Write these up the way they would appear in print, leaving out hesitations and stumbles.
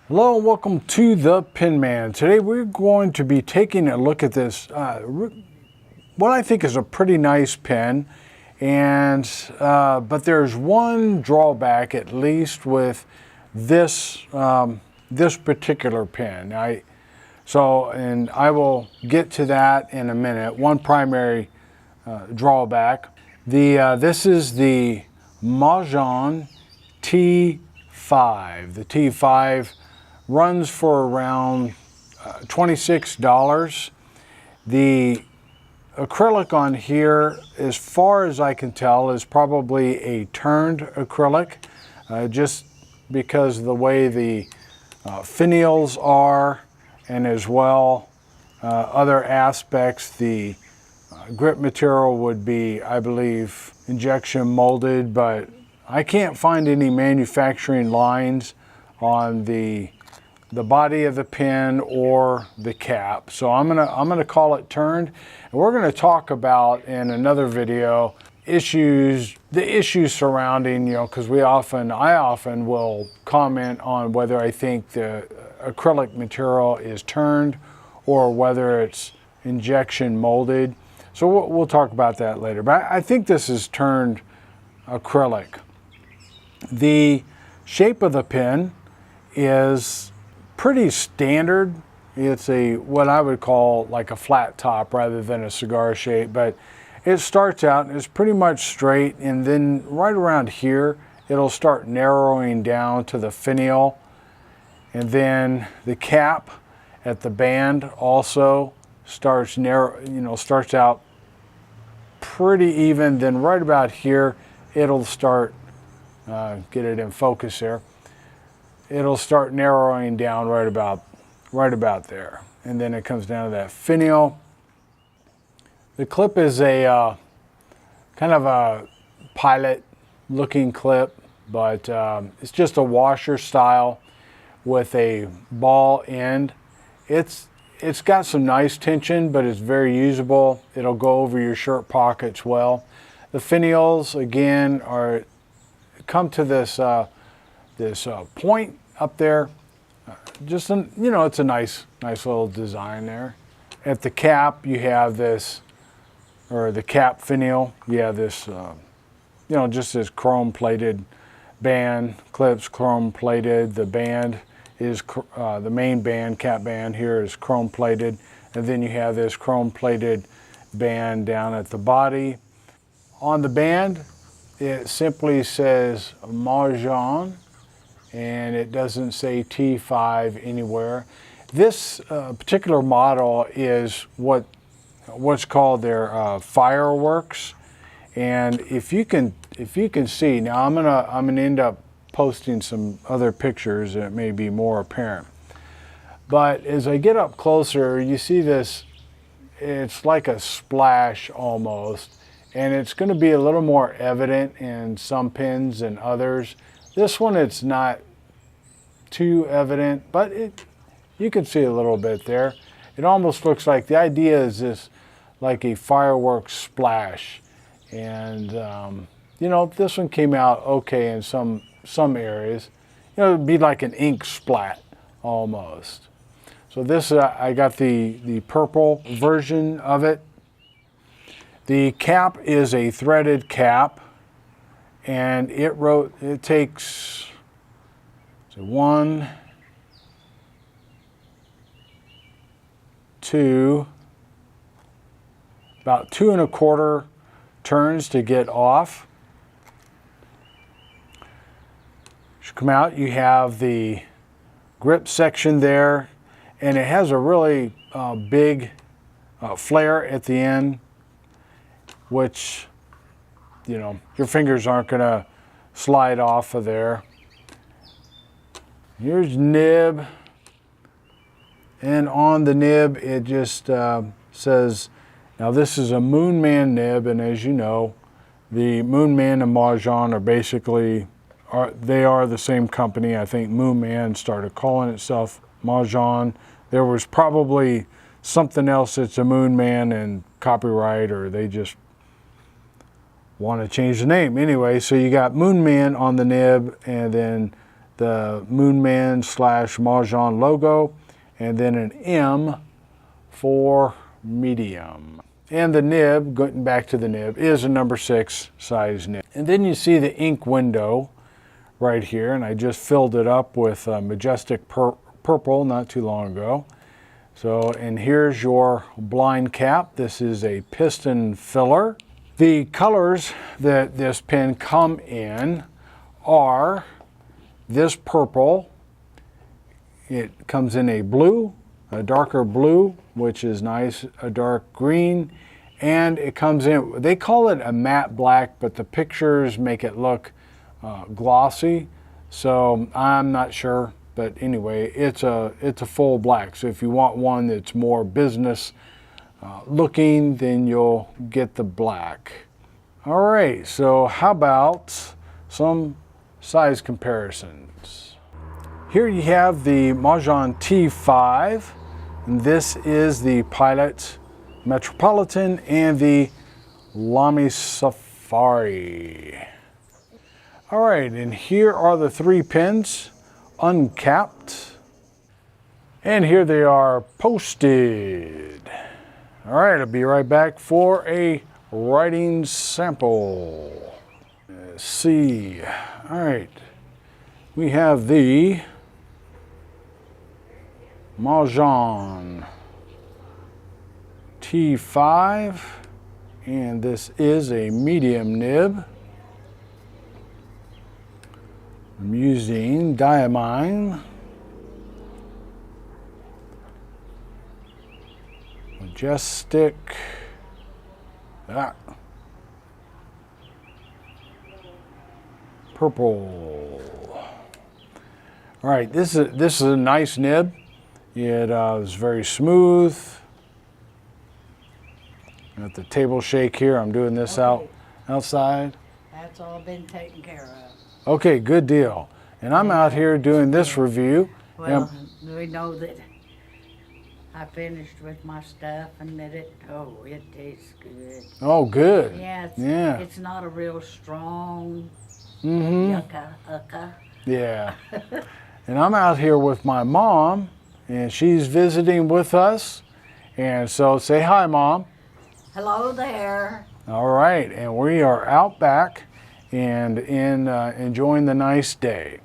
Hello and welcome to the Pin Man. Today we're going to be taking a look at this, what I think is a pretty nice pen, and but there's one drawback at least with this this particular pen. I will get to that in a minute. One primary drawback. This is the Majohn T5. The T5 runs for around $26. The acrylic on here, as far as I can tell, is probably a turned acrylic, just because of the way the finials are, and as well other aspects. The grip material would be, I believe, injection molded, but I can't find any manufacturing lines on the body of the pen or the cap, so I'm gonna call it turned. And we're gonna talk about in another video the issues surrounding, because I often will comment on whether I think the acrylic material is turned or whether it's injection molded. So we'll talk about that later. But I think this is turned acrylic. The shape of the pen is pretty standard. It's what I would call like a flat top rather than a cigar shape, but it starts out and it's pretty much straight, and then right around here it'll start narrowing down to the finial, and then the cap at the band also starts starts out pretty even. Then right about here it'll start get it in focus there. It'll start narrowing down right about there, and then it comes down to that finial. The clip is a kind of a pilot looking clip, but it's just a washer style with a ball end. It's got some nice tension, but it's very usable. It'll go over your shirt pockets well. The finials again come to this point up there. Just it's a nice little design there. At the cap you have this, or the cap finial, you have this just this chrome plated band. Clips chrome plated. The band is the main band, cap band here, is chrome plated, and then you have this chrome plated band down at the body. On the band it simply says Majohn, and it doesn't say T5 anywhere. This particular model is what's called their fireworks, and if you can see, now I'm gonna end up posting some other pictures that may be more apparent, but as I get up closer you see this, it's like a splash almost, and it's going to be a little more evident in some pens than others. This one it's not too evident, but you can see a little bit there. It almost looks like, the idea is this, like a fireworks splash, and this one came out okay in some areas. It'd be like an ink splat almost. So this I got the purple version of it. The cap is a threaded cap, and it takes 1, 2, about 2 1/4 turns to get off. As you come out, you have the grip section there, and it has a really big flare at the end, which your fingers aren't going to slide off of there. Here's nib, and on the nib it just says, now this is a Moonman nib, and as you know, the Moonman and Majohn are basically the same company. I think Moonman started calling itself Majohn. There was probably something else that's a Moonman and copyright, or they just want to change the name. Anyway, so you got Moonman on the nib, and then the Moonman / Majohn logo, and then an M for medium. And the nib, going back to the nib, is a number 6 size nib. And then you see the ink window right here, and I just filled it up with Majestic Purple not too long ago. So, and here's your blind cap. This is a piston filler. The colors that this pen come in are this purple. It comes in a blue, a darker blue, which is nice, a dark green, and it comes in, they call it a matte black, but the pictures make it look glossy, so I'm not sure, but anyway, it's a full black. So if you want one that's more business looking, then you'll get the black. All right, so how about some size comparisons? Here you have the Majohn T5, and this is the Pilot Metropolitan and the Lamy Safari. All right, and here are the 3 pens uncapped, and here they are posted. All right, I'll be right back for a writing sample. Let's see. All right, we have the Majohn T5, and this is a medium nib. I'm using diamine, Majestic, purple. All right, this is a nice nib. It is very smooth. Got the table shake here. I'm doing this outside. That's all been taken care of. Okay, good deal. And I'm out here doing this review. Well, we know that I finished with my stuff and that it tastes good. Oh, good. Yeah, it's not a real strong yucca. Yeah. And I'm out here with my mom, and she's visiting with us. And so say hi, Mom. Hello there. All right, and we are out back and enjoying the nice day.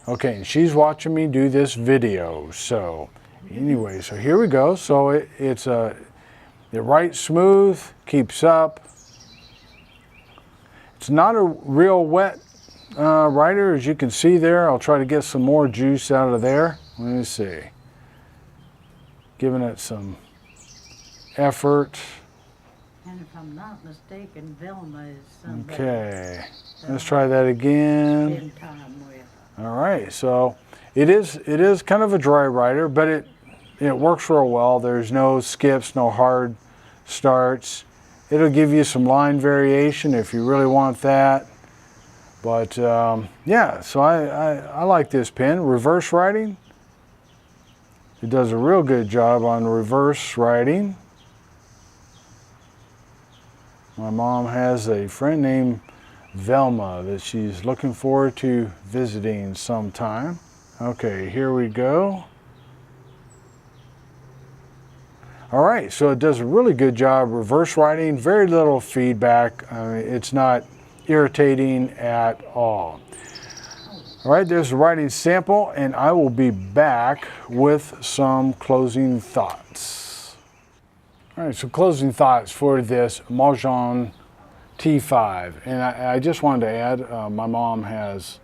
Okay, and she's watching me do this video. So anyway, so here we go. So it writes smooth, keeps up. It's not a real wet writer, as you can see there. I'll try to get some more juice out of there. Let me see. Giving it some effort. And if I'm not mistaken, Velma is somebody. Okay, let's try that again. Spend time with. All right, so it is kind of a dry writer, but it works real well. There's no skips, no hard starts. It'll give you some line variation if you really want that. But yeah, so I like this pen. Reverse writing. It does a real good job on reverse writing. My mom has a friend named Velma that she's looking forward to visiting sometime. Okay, here we go. All right, so it does a really good job reverse writing, very little feedback. I mean, it's not irritating at all. All right, there's a writing sample, and I will be back with some closing thoughts. All right, so closing thoughts for this Majohn T5. And I just wanted to add, my mom has,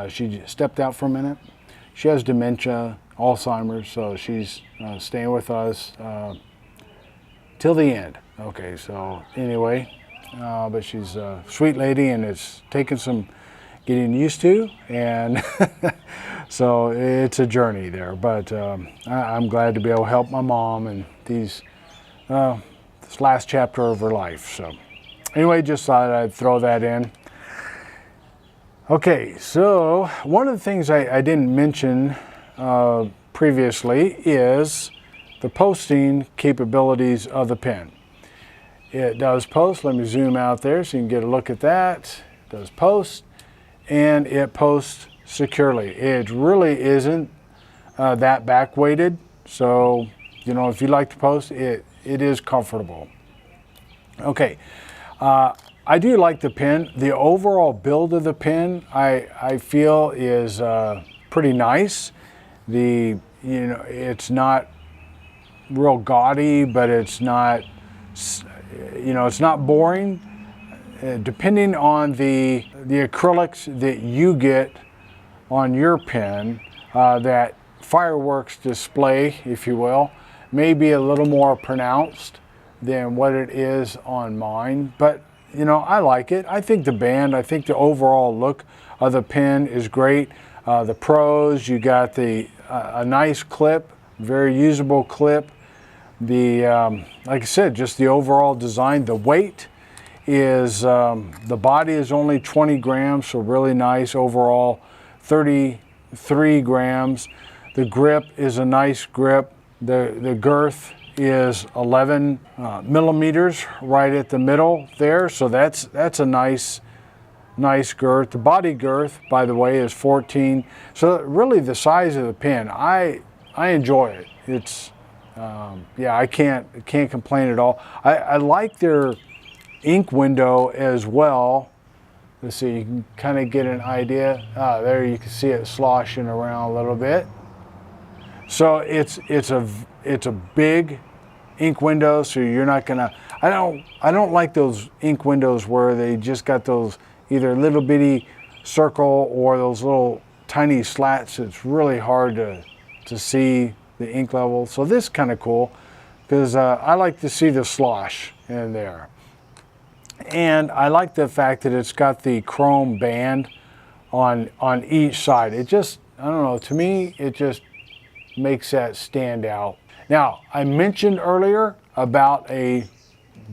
she stepped out for a minute. She has dementia, Alzheimer's, so she's staying with us till the end. Okay, so anyway, but she's a sweet lady, and it's taken some getting used to, and so it's a journey there. But I'm glad to be able to help my mom and this last chapter of her life. So anyway, just thought I'd throw that in. Okay, so one of the things I didn't mention previously is the posting capabilities of the pen. It does post. Let me zoom out there so you can get a look at that. It does post, and it posts securely. It really isn't that back weighted. So, you know, if you like to post, it is comfortable. Okay, I do like the pen. The overall build of the pen, I feel is pretty nice. It's not real gaudy, but it's not, it's not boring. Depending on the acrylics that you get on your pen, that fireworks display, if you will, may be a little more pronounced than what it is on mine. But, I like it. I think the overall look of the pen is great. The pros, you got a nice clip, very usable clip. Like I said, just the overall design. The weight is, the body is only 20 grams, so really nice. Overall, 33 grams. The grip is a nice grip. The girth is 11 millimeters right at the middle there, so that's a nice girth. The body girth, by the way, is 14. So really the size of the pen, I enjoy it. It's I can't complain at all. I like their ink window as well. Let's see, you can kind of get an idea. There you can see it sloshing around a little bit. So it's a big ink window, so you're not gonna. I don't like those ink windows where they just got those either little bitty circle or those little tiny slats. It's really hard to see the ink level. So this is kind of cool because I like to see the slosh in there. And I like the fact that it's got the chrome band on each side. It just, I don't know, to me, it just makes that stand out. Now, I mentioned earlier about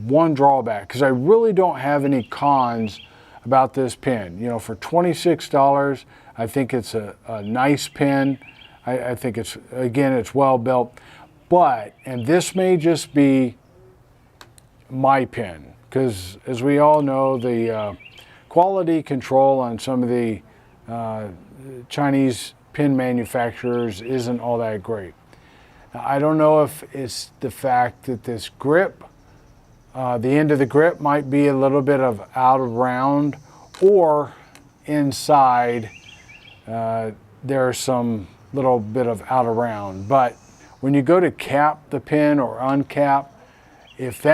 one drawback, because I really don't have any cons about this pen. For $26, I think it's a nice pen. I think it's well built. But, and this may just be my pen, because as we all know, the quality control on some of the Chinese pen manufacturers isn't all that great. Now, I don't know if it's the fact that this grip, the end of the grip might be a little bit of out of round, or inside there's some little bit of out of round. But when you go to cap the pen or uncap, if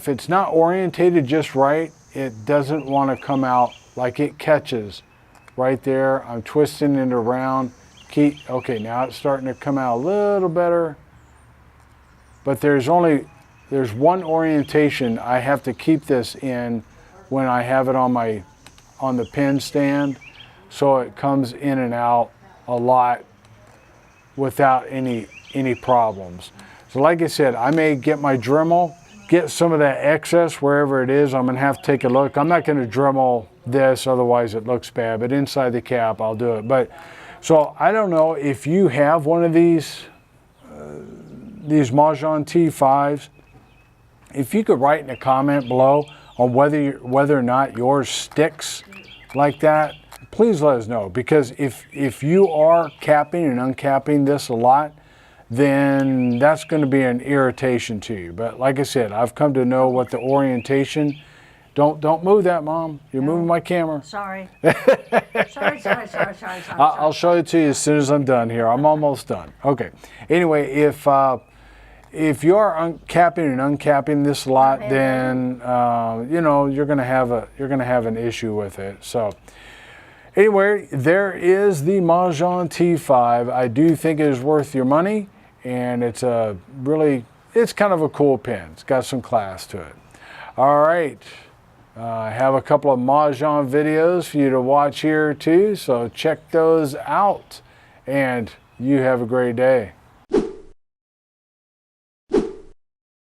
it's not orientated just right, it doesn't want to come out like it catches right there. I'm twisting it around. Okay, now it's starting to come out a little better. But there's one orientation I have to keep this in when I have it on the pen stand, so it comes in and out a lot without any problems. So like I said, I may get my Dremel, get some of that excess wherever it is. I'm gonna have to take a look. I'm not gonna Dremel this, otherwise it looks bad, but inside the cap I'll do it. But so I don't know if you have one of these Majohn T5s. If you could write in a comment below on whether or not yours sticks like that, please let us know. Because if you are capping and uncapping this a lot, then that's going to be an irritation to you. But like I said, I've come to know what the orientation. Don't move that, Mom. You're moving my camera. Sorry. Sorry. I'll show it to you as soon as I'm done here. I'm almost done. Okay. Anyway, if you are capping and uncapping this a lot, then you're gonna have an issue with it. So anyway, there is the Majohn T5. I do think it is worth your money, and it's kind of a cool pen. It's got some class to it. All right. I have a couple of Majohn videos for you to watch here too, so check those out, and you have a great day.